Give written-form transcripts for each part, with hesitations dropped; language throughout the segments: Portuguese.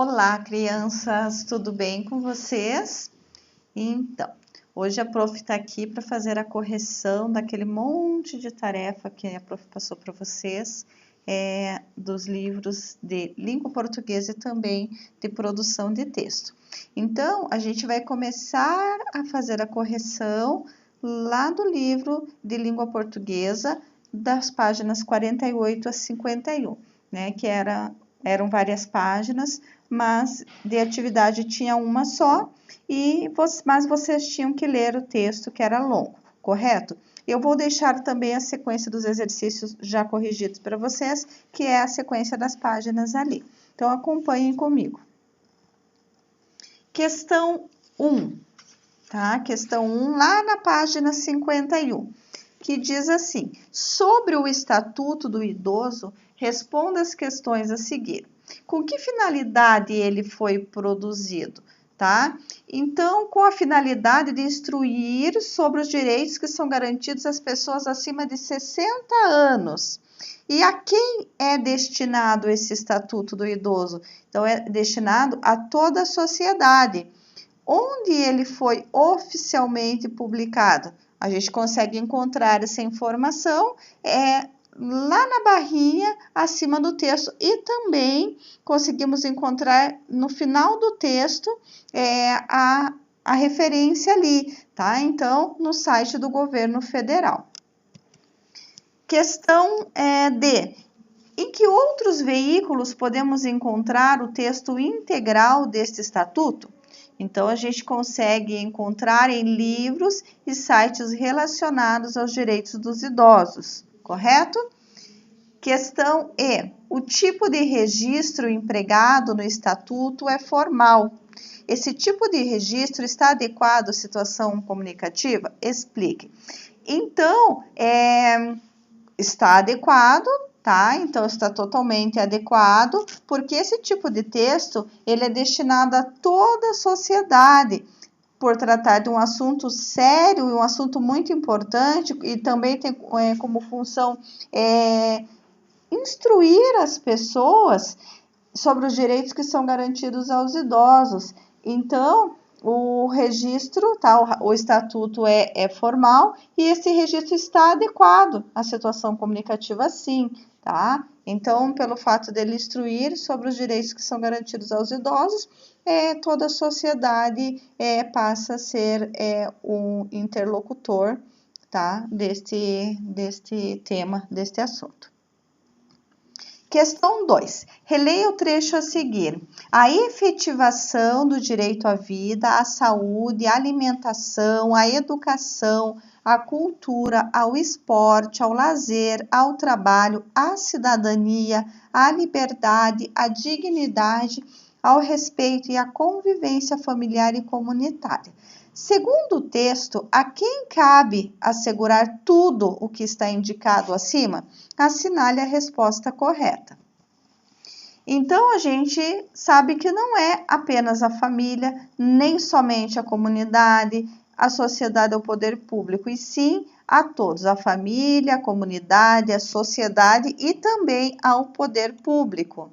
Olá, crianças, tudo bem com vocês? Então, hoje a prof está aqui para fazer a correção daquele monte de tarefa que a prof passou para vocês, dos livros de língua portuguesa e também de produção de texto. Então, a gente vai começar a fazer a correção lá do livro de língua portuguesa, das páginas 48 a 51, né, que eram várias páginas, mas de atividade tinha uma só, mas vocês tinham que ler o texto que era longo, correto? Eu vou deixar também a sequência dos exercícios já corrigidos para vocês, que é a sequência das páginas ali. Então, acompanhem comigo. Questão 1, tá? Questão 1, lá na página 51, que diz assim: sobre o Estatuto do Idoso, responda as questões a seguir. Com que finalidade ele foi produzido, tá? Então, com a finalidade de instruir sobre os direitos que são garantidos às pessoas acima de 60 anos. E a quem é destinado esse Estatuto do Idoso? Então, é destinado a toda a sociedade. Onde ele foi oficialmente publicado? A gente consegue encontrar essa informação lá na barrinha acima do texto e também conseguimos encontrar no final do texto a referência ali, tá? Então, no site do governo federal. Questão D. Em que outros veículos podemos encontrar o texto integral deste estatuto? Então, a gente consegue encontrar em livros e sites relacionados aos direitos dos idosos, correto? Questão E. O tipo de registro empregado no estatuto é formal. Esse tipo de registro está adequado à situação comunicativa? Explique. Então, está adequado, tá? Então, está totalmente adequado, porque esse tipo de texto, ele é destinado a toda a sociedade, por tratar de um assunto sério e um assunto muito importante, e também tem como função instruir as pessoas sobre os direitos que são garantidos aos idosos. Então, o registro, tá? O estatuto é formal e esse registro está adequado à situação comunicativa, sim, tá? Então, pelo fato dele instruir sobre os direitos que são garantidos aos idosos, toda a sociedade passa a ser um interlocutor, tá? Deste tema, deste assunto. Questão 2. Releia o trecho a seguir. A efetivação do direito à vida, à saúde, à alimentação, à educação, à cultura, ao esporte, ao lazer, ao trabalho, à cidadania, à liberdade, à dignidade, ao respeito e à convivência familiar e comunitária. Segundo o texto, a quem cabe assegurar tudo o que está indicado acima? Assinale a resposta correta. Então, a gente sabe que não é apenas a família, nem somente a comunidade, a sociedade ou o poder público, e sim a todos, a família, a comunidade, a sociedade e também ao poder público.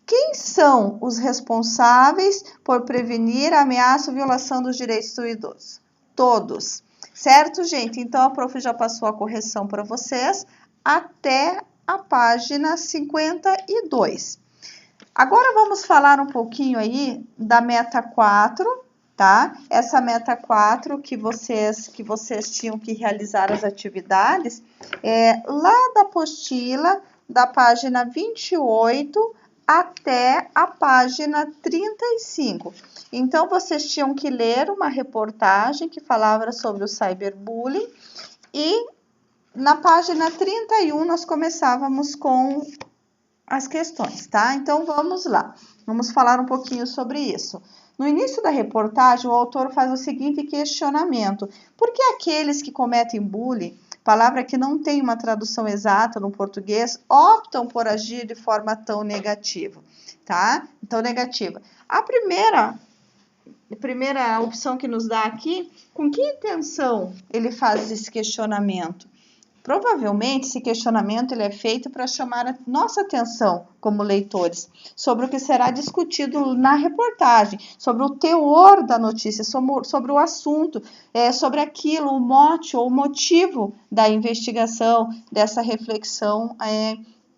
Quem são os responsáveis por prevenir a ameaça ou violação dos direitos do idoso? Todos, certo, gente? Então, a prof já passou a correção para vocês até a página 52. Agora, vamos falar um pouquinho aí da meta 4, tá? Essa meta 4 que vocês tinham que realizar as atividades, lá da apostila, da página 28 até a página 35. Então, vocês tinham que ler uma reportagem que falava sobre o cyberbullying e na página 31 nós começávamos com as questões, tá? Então, vamos lá. Vamos falar um pouquinho sobre isso. No início da reportagem, o autor faz o seguinte questionamento: por que aqueles que cometem bullying, palavra que não tem uma tradução exata no português, optam por agir de forma tão negativa, tá? Tão negativa. A primeira opção que nos dá aqui, com que intenção ele faz esse questionamento? Provavelmente esse questionamento ele é feito para chamar a nossa atenção como leitores sobre o que será discutido na reportagem, sobre o teor da notícia, sobre o assunto, sobre aquilo, o mote ou o motivo da investigação, dessa reflexão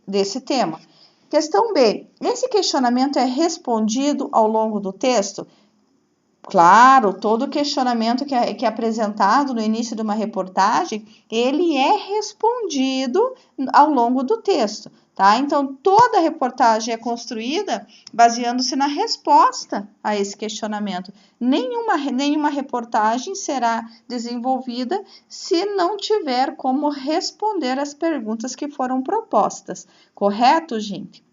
desse tema. Questão B. Esse questionamento é respondido ao longo do texto? Claro, todo questionamento que é apresentado no início de uma reportagem, ele é respondido ao longo do texto, tá? Então, toda reportagem é construída baseando-se na resposta a esse questionamento. Nenhuma reportagem será desenvolvida se não tiver como responder as perguntas que foram propostas. Correto, gente?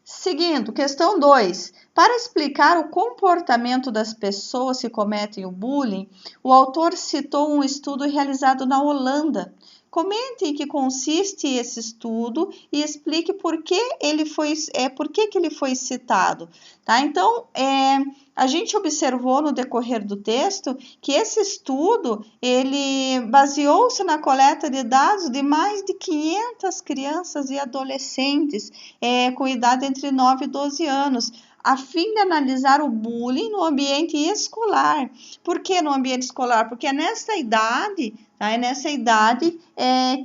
Seguindo, questão 2. Para explicar o comportamento das pessoas que cometem o bullying, o autor citou um estudo realizado na Holanda. Comente em que consiste esse estudo e explique por que ele foi citado. Tá? Então, a gente observou no decorrer do texto que esse estudo ele baseou-se na coleta de dados de mais de 500 crianças e adolescentes com idade entre 9 e 12 anos, a fim de analisar o bullying no ambiente escolar. Por que no ambiente escolar? Porque é nessa idade, tá?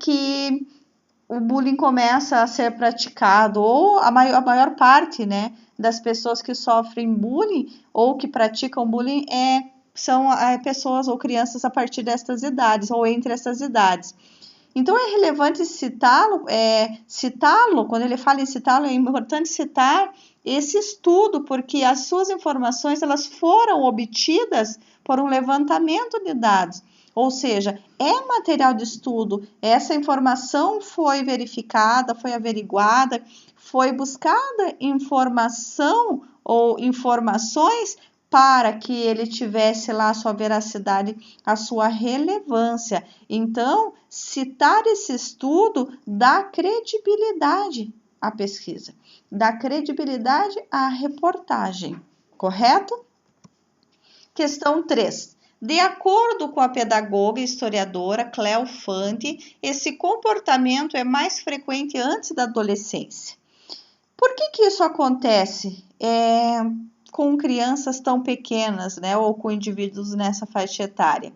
Que o bullying começa a ser praticado, ou a maior parte, né, das pessoas que sofrem bullying ou que praticam bullying são pessoas ou crianças a partir destas idades, ou entre essas idades. Então, é relevante citá-lo, quando ele fala em citá-lo, é importante citar esse estudo, porque as suas informações elas foram obtidas por um levantamento de dados. Ou seja, é material de estudo, essa informação foi verificada, foi averiguada, foi buscada informação ou informações para que ele tivesse lá a sua veracidade, a sua relevância. Então, citar esse estudo dá credibilidade à pesquisa, dá credibilidade à reportagem, correto? Questão 3. De acordo com a pedagoga e historiadora Cleo Fante, esse comportamento é mais frequente antes da adolescência. Por que isso acontece com crianças tão pequenas, né, ou com indivíduos nessa faixa etária?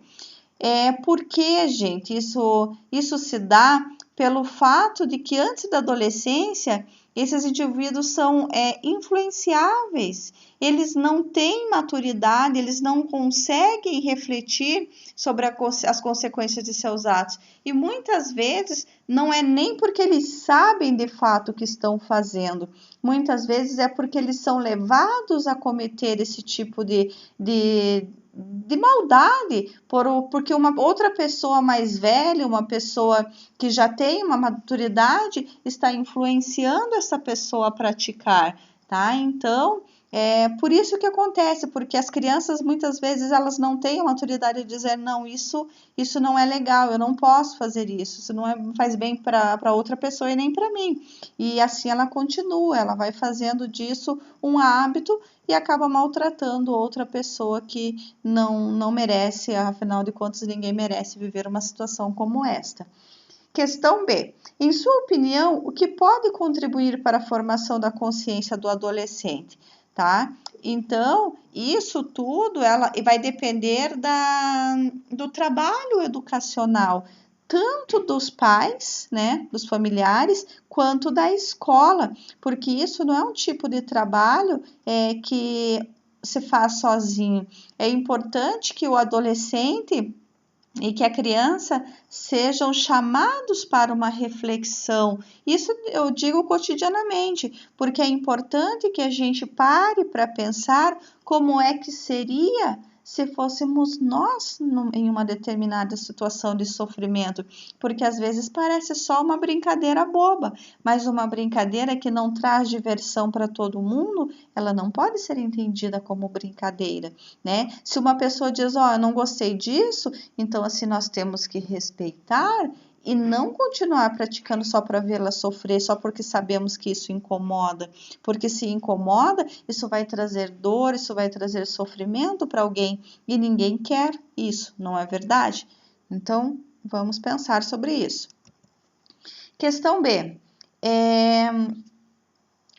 Porque, gente, isso se dá pelo fato de que antes da adolescência, esses indivíduos são influenciáveis, eles não têm maturidade, eles não conseguem refletir sobre as consequências de seus atos. E muitas vezes não é nem porque eles sabem de fato o que estão fazendo, muitas vezes é porque eles são levados a cometer esse tipo de maldade, porque uma outra pessoa mais velha, uma pessoa que já tem uma maturidade, está influenciando essa pessoa a praticar, tá? Então, por isso que acontece, porque as crianças muitas vezes elas não têm a maturidade de dizer não, isso não é legal, eu não posso fazer isso não faz bem para outra pessoa e nem para mim. E assim ela continua, ela vai fazendo disso um hábito e acaba maltratando outra pessoa que não merece, afinal de contas ninguém merece viver uma situação como esta. Questão B. Em sua opinião, o que pode contribuir para a formação da consciência do adolescente? Tá? Então, isso tudo vai depender do trabalho educacional, tanto dos pais, né, dos familiares, quanto da escola, porque isso não é um tipo de trabalho que se faz sozinho. É importante que o adolescente e que a criança sejam chamados para uma reflexão. Isso eu digo cotidianamente, porque é importante que a gente pare para pensar como é que seria se fôssemos nós em uma determinada situação de sofrimento, porque às vezes parece só uma brincadeira boba, mas uma brincadeira que não traz diversão para todo mundo, ela não pode ser entendida como brincadeira, né? Se uma pessoa diz, eu não gostei disso, então assim nós temos que respeitar e não continuar praticando só para vê-la sofrer, só porque sabemos que isso incomoda. Porque se incomoda, isso vai trazer dor, isso vai trazer sofrimento para alguém e ninguém quer isso, não é verdade? Então, Vamos pensar sobre isso. Questão B.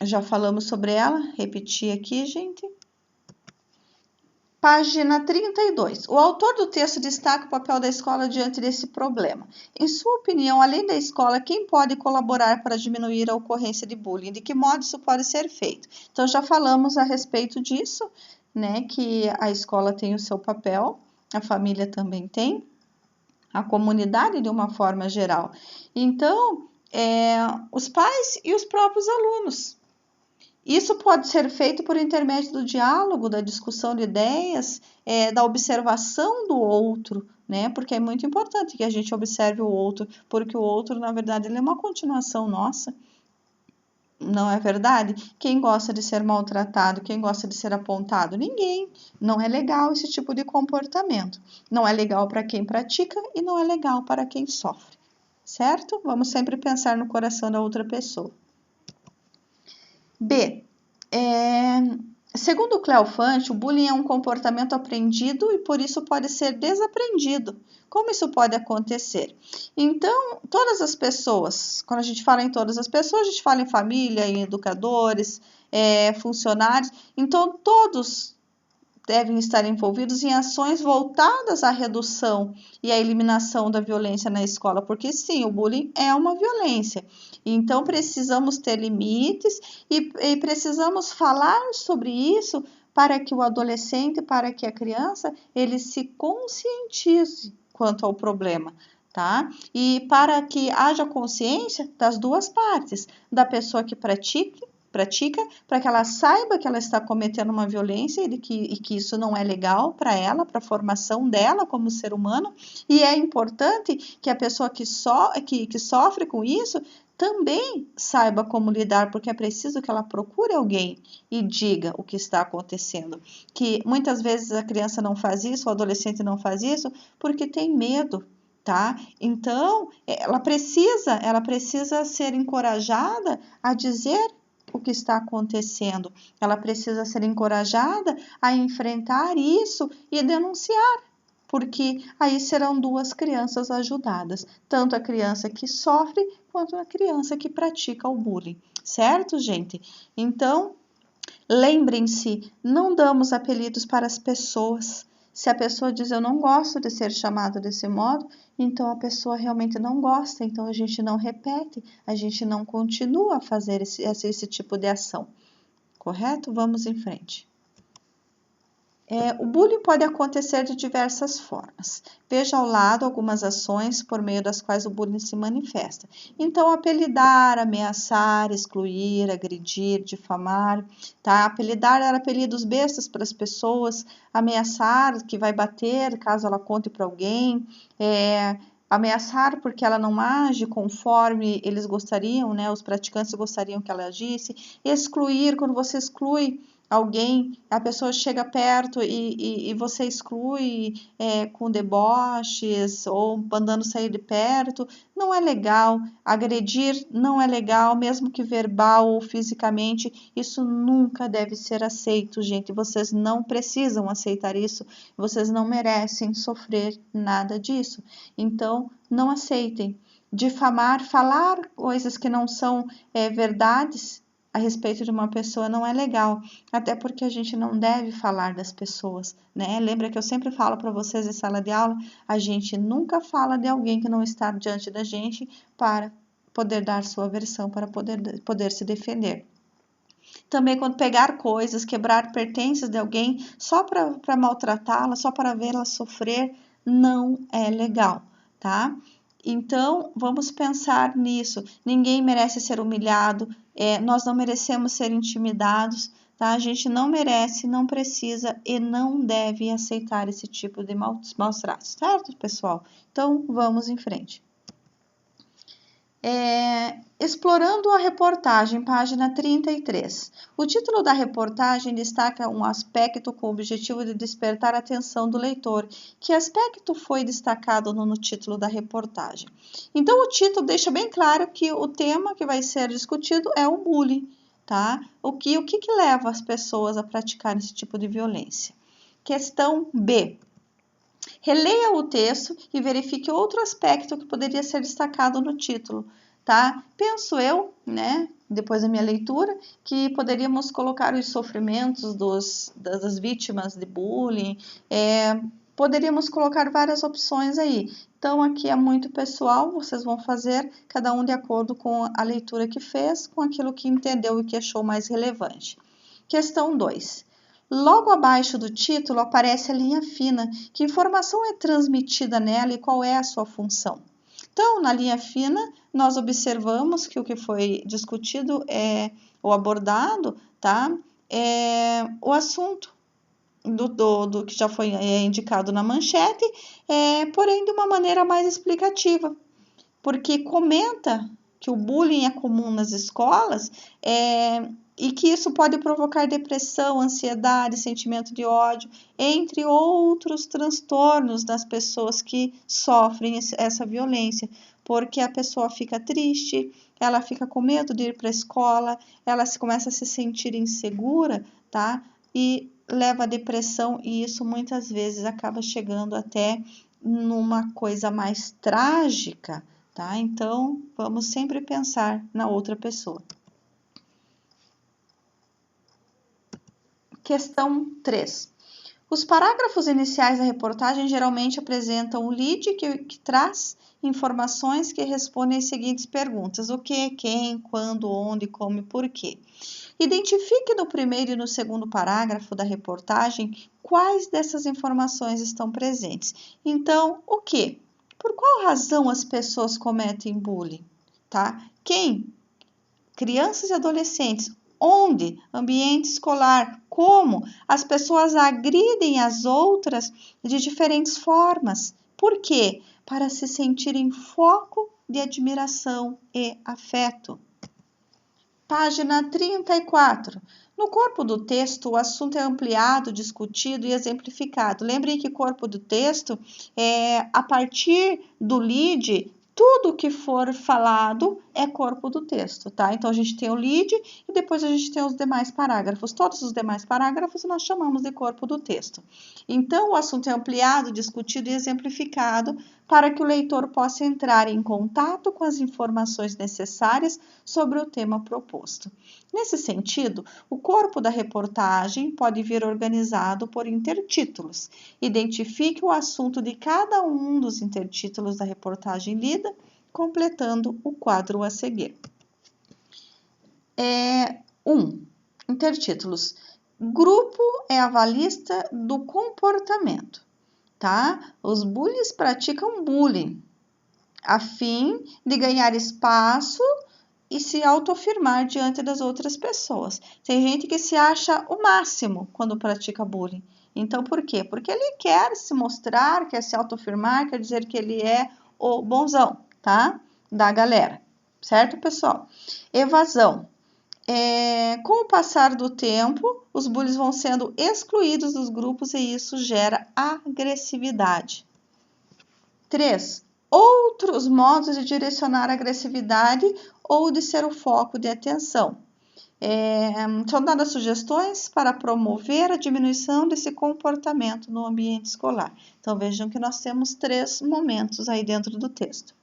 Já falamos sobre ela, repetir aqui, gente. Página 32. O autor do texto destaca o papel da escola diante desse problema. Em sua opinião, além da escola, quem pode colaborar para diminuir a ocorrência de bullying? De que modo isso pode ser feito? Então, já falamos a respeito disso, né? Que a escola tem o seu papel, a família também tem, a comunidade de uma forma geral. Então, os pais e os próprios alunos. Isso pode ser feito por intermédio do diálogo, da discussão de ideias, da observação do outro, né? Porque é muito importante que a gente observe o outro, porque o outro, na verdade, ele é uma continuação nossa. Não é verdade? Quem gosta de ser maltratado, quem gosta de ser apontado? Ninguém. Não é legal esse tipo de comportamento. Não é legal para quem pratica e não é legal para quem sofre, certo? Vamos sempre pensar no coração da outra pessoa. B. Segundo Cleofante, o bullying é um comportamento aprendido e por isso pode ser desaprendido. Como isso pode acontecer? Então, todas as pessoas, quando a gente fala em todas as pessoas, a gente fala em família, em educadores, funcionários, então todos devem estar envolvidos em ações voltadas à redução e à eliminação da violência na escola, porque sim, o bullying é uma violência. Então, precisamos ter limites e precisamos falar sobre isso para que o adolescente, para que a criança, ele se conscientize quanto ao problema, tá? E para que haja consciência das duas partes, da pessoa que pratica, para que ela saiba que ela está cometendo uma violência e que isso não é legal para ela, para a formação dela como ser humano. E é importante que a pessoa que sofre com isso também saiba como lidar, porque é preciso que ela procure alguém e diga o que está acontecendo. Que muitas vezes a criança não faz isso, o adolescente não faz isso, porque tem medo. Tá? Então, ela precisa ser encorajada a dizer o que está acontecendo. Ela precisa ser encorajada a enfrentar isso e denunciar, porque aí serão duas crianças ajudadas, tanto a criança que sofre quanto a criança que pratica o bullying, certo, gente? Então, lembrem-se, não damos apelidos para as pessoas. Se a pessoa diz eu não gosto de ser chamado desse modo, então a pessoa realmente não gosta, então a gente não repete, a gente não continua a fazer esse tipo de ação, correto? Vamos em frente. O bullying pode acontecer de diversas formas. Veja ao lado algumas ações por meio das quais o bullying se manifesta. Então, apelidar, ameaçar, excluir, agredir, difamar, tá? Apelidar era apelidos bestas para as pessoas, ameaçar que vai bater caso ela conte para alguém, ameaçar porque ela não age conforme eles gostariam, né? Os praticantes gostariam que ela agisse, excluir, quando você exclui alguém, a pessoa chega perto e você exclui com deboches ou mandando sair de perto, não é legal. Agredir não é legal, mesmo que verbal ou fisicamente, isso nunca deve ser aceito, gente. Vocês não precisam aceitar isso, vocês não merecem sofrer nada disso. Então, não aceitem. Difamar, falar coisas que não são verdades a respeito de uma pessoa não é legal, até porque a gente não deve falar das pessoas, né? Lembra que eu sempre falo para vocês em sala de aula, a gente nunca fala de alguém que não está diante da gente para poder dar sua versão, para poder se defender. Também quando pegar coisas, quebrar pertences de alguém só para maltratá-la, só para vê-la sofrer, não é legal, tá? Então, vamos pensar nisso. Ninguém merece ser humilhado, nós não merecemos ser intimidados, tá? A gente não merece, não precisa e não deve aceitar esse tipo de maus tratos, certo, pessoal? Então, vamos em frente. Explorando a reportagem, página 33. O título da reportagem destaca um aspecto com o objetivo de despertar a atenção do leitor. Que aspecto foi destacado no título da reportagem? Então, o título deixa bem claro que o tema que vai ser discutido é o bullying, tá? O que leva as pessoas a praticar esse tipo de violência? Questão B. Releia o texto e verifique outro aspecto que poderia ser destacado no título, tá? Penso eu, né, depois da minha leitura, que poderíamos colocar os sofrimentos das vítimas de bullying, poderíamos colocar várias opções aí. Então, aqui é muito pessoal, vocês vão fazer cada um de acordo com a leitura que fez, com aquilo que entendeu e que achou mais relevante. Questão 2. Logo abaixo do título aparece a linha fina. Que informação é transmitida nela e qual é a sua função? Então, na linha fina, nós observamos que o que foi discutido ou abordado, tá? É o assunto do que já foi indicado na manchete, porém de uma maneira mais explicativa, porque comenta que o bullying é comum nas escolas, e que isso pode provocar depressão, ansiedade, sentimento de ódio, entre outros transtornos das pessoas que sofrem essa violência, porque a pessoa fica triste, ela fica com medo de ir para a escola, ela começa a se sentir insegura, tá? E leva à depressão, e isso muitas vezes acaba chegando até numa coisa mais trágica, tá? Então, vamos sempre pensar na outra pessoa. Questão 3. Os parágrafos iniciais da reportagem geralmente apresentam o lead que traz informações que respondem as seguintes perguntas: o que, quem, quando, onde, como e por quê. Identifique no primeiro e no segundo parágrafo da reportagem quais dessas informações estão presentes. Então, o que? Por qual razão as pessoas cometem bullying? Tá? Quem? Crianças e adolescentes. Onde? Ambiente escolar. Como? As pessoas agridem as outras de diferentes formas. Por quê? Para se sentirem foco de admiração e afeto. Página 34. No corpo do texto, o assunto é ampliado, discutido e exemplificado. Lembrem que corpo do texto a partir do lead, tudo que for falado é corpo do texto, tá? Então, a gente tem o lead e depois a gente tem os demais parágrafos. Todos os demais parágrafos nós chamamos de corpo do texto. Então, o assunto é ampliado, discutido e exemplificado para que o leitor possa entrar em contato com as informações necessárias sobre o tema proposto. Nesse sentido, o corpo da reportagem pode vir organizado por intertítulos. Identifique o assunto de cada um dos intertítulos da reportagem lida, completando o quadro a seguir. 1. Intertítulos. Grupo é avalista do comportamento, tá? Os bullies praticam bullying a fim de ganhar espaço e se autoafirmar diante das outras pessoas. Tem gente que se acha o máximo quando pratica bullying. Então, por quê? Porque ele quer se mostrar, quer se autoafirmar, quer dizer que ele é o bonzão, tá? Da galera. Certo, pessoal? Evasão. Com o passar do tempo, os bullies vão sendo excluídos dos grupos e isso gera agressividade. 3. Outros modos de direcionar a agressividade ou de ser o foco de atenção. São dadas sugestões para promover a diminuição desse comportamento no ambiente escolar. Então, vejam que nós temos 3 momentos aí dentro do texto.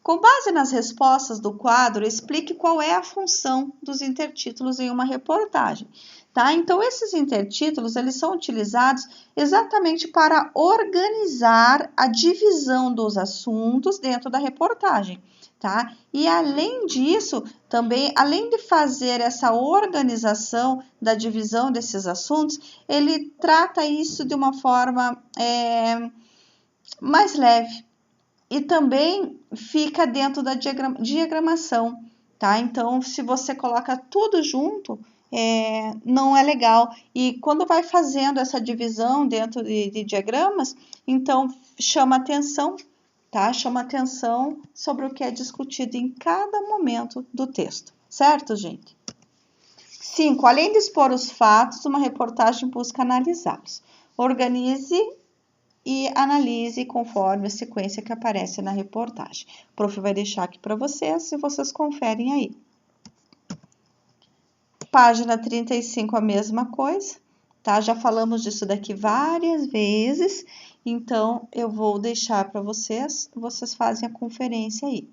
Com base nas respostas do quadro, explique qual é a função dos intertítulos em uma reportagem. Tá? Então, esses intertítulos eles são utilizados exatamente para organizar a divisão dos assuntos dentro da reportagem. Tá? E além disso, também, além de fazer essa organização da divisão desses assuntos, ele trata isso de uma forma mais leve. E também fica dentro da diagramação, tá? Então, se você coloca tudo junto, não é legal. E quando vai fazendo essa divisão dentro de diagramas, então chama atenção, tá? Chama atenção sobre o que é discutido em cada momento do texto, certo, gente? 5. Além de expor os fatos, uma reportagem busca analisá-los. Organize e analise conforme a sequência que aparece na reportagem. O prof vai deixar aqui para vocês e vocês conferem aí. Página 35, a mesma coisa, tá? Já falamos disso daqui várias vezes, então eu vou deixar para vocês fazem a conferência aí.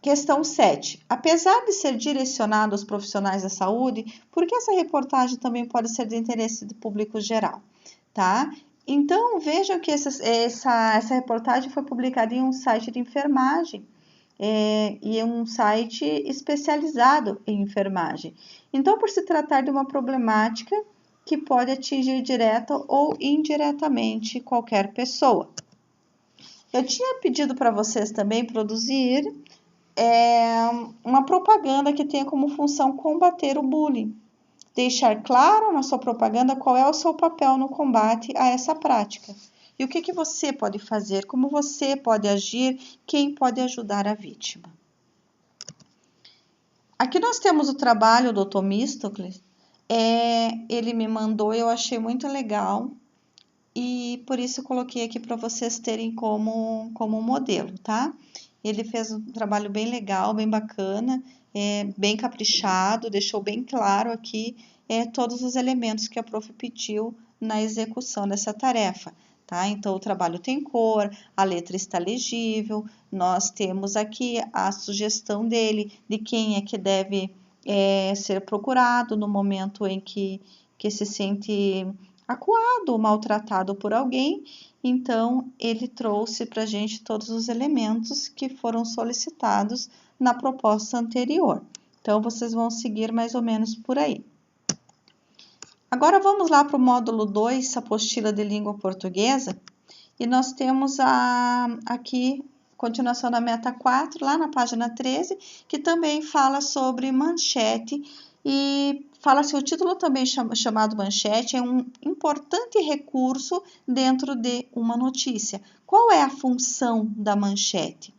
Questão 7. Apesar de ser direcionado aos profissionais da saúde, por que essa reportagem também pode ser de interesse do público geral, tá? Então, vejam que essa reportagem foi publicada em um site de enfermagem, e é um site especializado em enfermagem. Então, por se tratar de uma problemática que pode atingir direta ou indiretamente qualquer pessoa. Eu tinha pedido para vocês também produzir uma propaganda que tenha como função combater o bullying. Deixar claro na sua propaganda qual é o seu papel no combate a essa prática. E o que você pode fazer, como você pode agir, quem pode ajudar a vítima. Aqui nós temos o trabalho do Themístocles. Ele me mandou, eu achei muito legal. E por isso eu coloquei aqui para vocês terem como modelo, tá? Ele fez um trabalho bem legal, bem bacana, bem caprichado, deixou bem claro aqui todos os elementos que a prof pediu na execução dessa tarefa, tá? Então, o trabalho tem cor, a letra está legível, nós temos aqui a sugestão dele de quem é que deve ser procurado no momento em que se sente acuado ou maltratado por alguém. Então, ele trouxe para a gente todos os elementos que foram solicitados na proposta anterior. Então, vocês vão seguir mais ou menos por aí. Agora, vamos lá para o módulo 2, apostila de língua portuguesa. E nós temos aqui, continuação da meta 4, lá na página 13, que também fala sobre manchete. E fala assim, o título também chamado manchete é um importante recurso dentro de uma notícia. Qual é a função da manchete?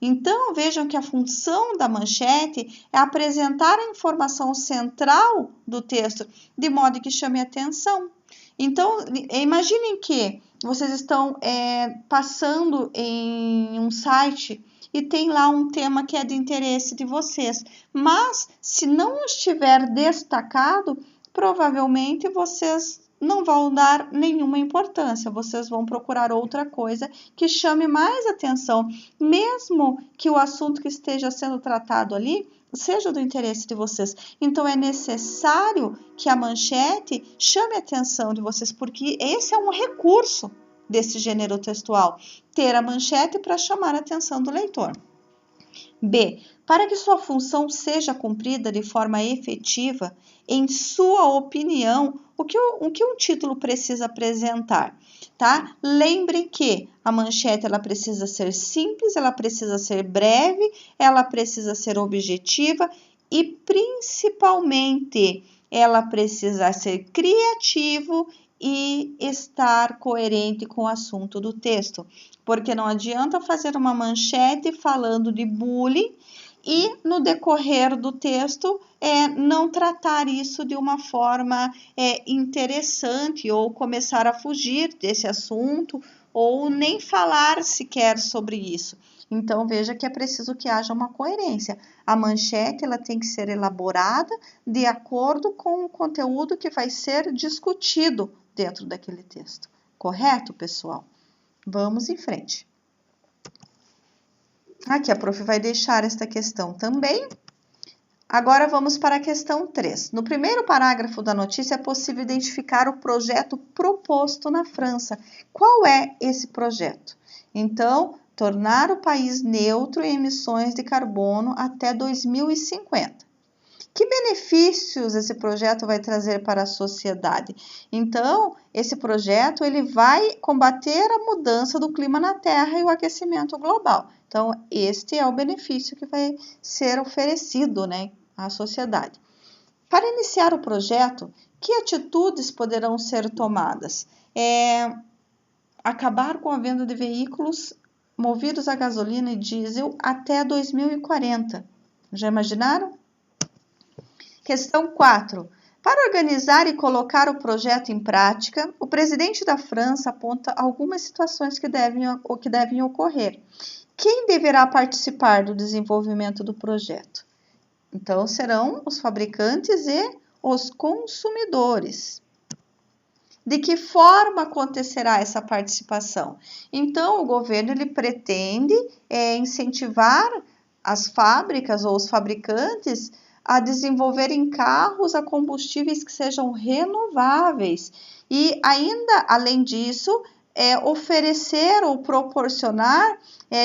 Então, vejam que a função da manchete é apresentar a informação central do texto, de modo que chame a atenção. Então, imaginem que vocês estão passando em um site e tem lá um tema que é de interesse de vocês. Mas, se não estiver destacado, provavelmente vocês não vão dar nenhuma importância. Vocês vão procurar outra coisa que chame mais atenção, mesmo que o assunto que esteja sendo tratado ali seja do interesse de vocês. Então, é necessário que a manchete chame a atenção de vocês, porque esse é um recurso desse gênero textual, ter a manchete para chamar a atenção do leitor. B. Para que sua função seja cumprida de forma efetiva, em sua opinião, o que um título precisa apresentar? Tá? Lembrem que a manchete ela precisa ser simples, ela precisa ser breve, ela precisa ser objetiva e, principalmente, ela precisa ser criativo e estar coerente com o assunto do texto. Porque não adianta fazer uma manchete falando de bullying e no decorrer do texto não tratar isso de uma forma interessante ou começar a fugir desse assunto ou nem falar sequer sobre isso. Então, veja que é preciso que haja uma coerência. A manchete ela tem que ser elaborada de acordo com o conteúdo que vai ser discutido dentro daquele texto. Correto, pessoal? Vamos em frente. Aqui a prof vai deixar esta questão também. Agora vamos para a questão 3. No primeiro parágrafo da notícia é possível identificar o projeto proposto na França. Qual é esse projeto? Então, tornar o país neutro em emissões de carbono até 2050. Que benefícios esse projeto vai trazer para a sociedade? Então, esse projeto ele vai combater a mudança do clima na Terra e o aquecimento global. Então, este é o benefício que vai ser oferecido, né, à sociedade. Para iniciar o projeto, que atitudes poderão ser tomadas? Acabar com a venda de veículos movidos a gasolina e diesel até 2040. Já imaginaram? Questão 4. Para organizar e colocar o projeto em prática, o presidente da França aponta algumas situações que devem ocorrer. Quem deverá participar do desenvolvimento do projeto? Então, serão os fabricantes e os consumidores. De que forma acontecerá essa participação? Então, o governo ele pretende incentivar as fábricas ou os fabricantes a desenvolverem carros a combustíveis que sejam renováveis e ainda, além disso, oferecer ou proporcionar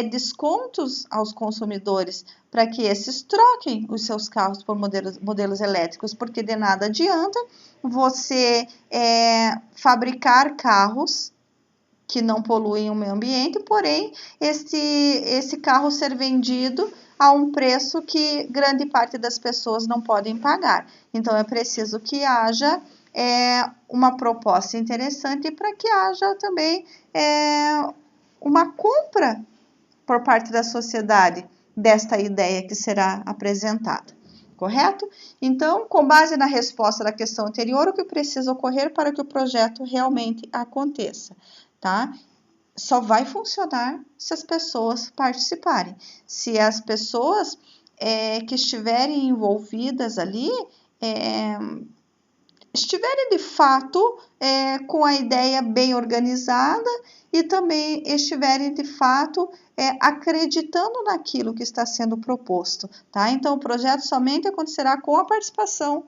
descontos aos consumidores para que esses troquem os seus carros por modelos elétricos, porque de nada adianta você fabricar carros que não poluem o meio ambiente, porém esse carro ser vendido a um preço que grande parte das pessoas não podem pagar. Então é preciso que haja uma proposta interessante para que haja também uma compra por parte da sociedade desta ideia que será apresentada. Correto? Então, com base na resposta da questão anterior, o que precisa ocorrer para que o projeto realmente aconteça, tá? Só vai funcionar se as pessoas participarem. Se as pessoas que estiverem envolvidas ali estiverem de fato com a ideia bem organizada e também estiverem de fato acreditando naquilo que está sendo proposto, tá? Então, o projeto somente acontecerá com a participação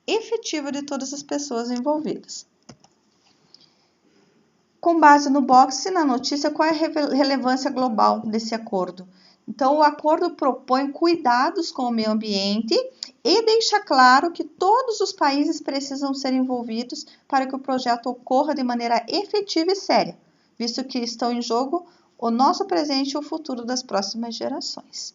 efetiva de todas as pessoas envolvidas. Com base no box e na notícia, qual é a relevância global desse acordo? Então, o acordo propõe cuidados com o meio ambiente e deixa claro que todos os países precisam ser envolvidos para que o projeto ocorra de maneira efetiva e séria, visto que estão em jogo o nosso presente e o futuro das próximas gerações.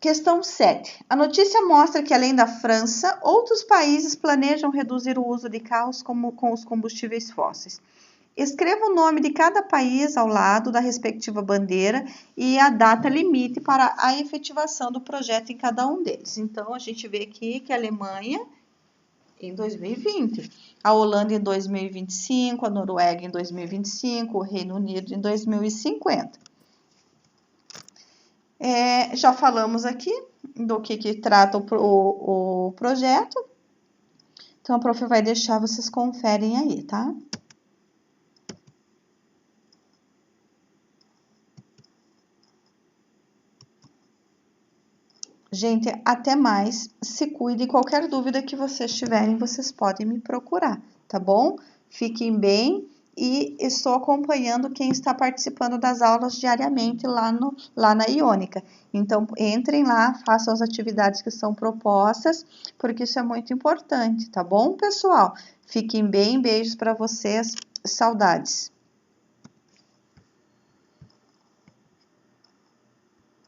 Questão 7. A notícia mostra que, além da França, outros países planejam reduzir o uso de carros com os combustíveis fósseis. Escreva o nome de cada país ao lado da respectiva bandeira e a data limite para a efetivação do projeto em cada um deles. Então, a gente vê aqui que a Alemanha em 2020, a Holanda em 2025, a Noruega em 2025, o Reino Unido em 2050. Já falamos aqui do que trata o projeto. Então, a prof vai deixar, vocês conferem aí, tá? Gente, até mais. Se cuide. Qualquer dúvida que vocês tiverem, vocês podem me procurar, tá bom? Fiquem bem e estou acompanhando quem está participando das aulas diariamente lá na Iônica. Então, entrem lá, façam as atividades que são propostas, porque isso é muito importante, tá bom, pessoal? Fiquem bem, beijos para vocês, saudades.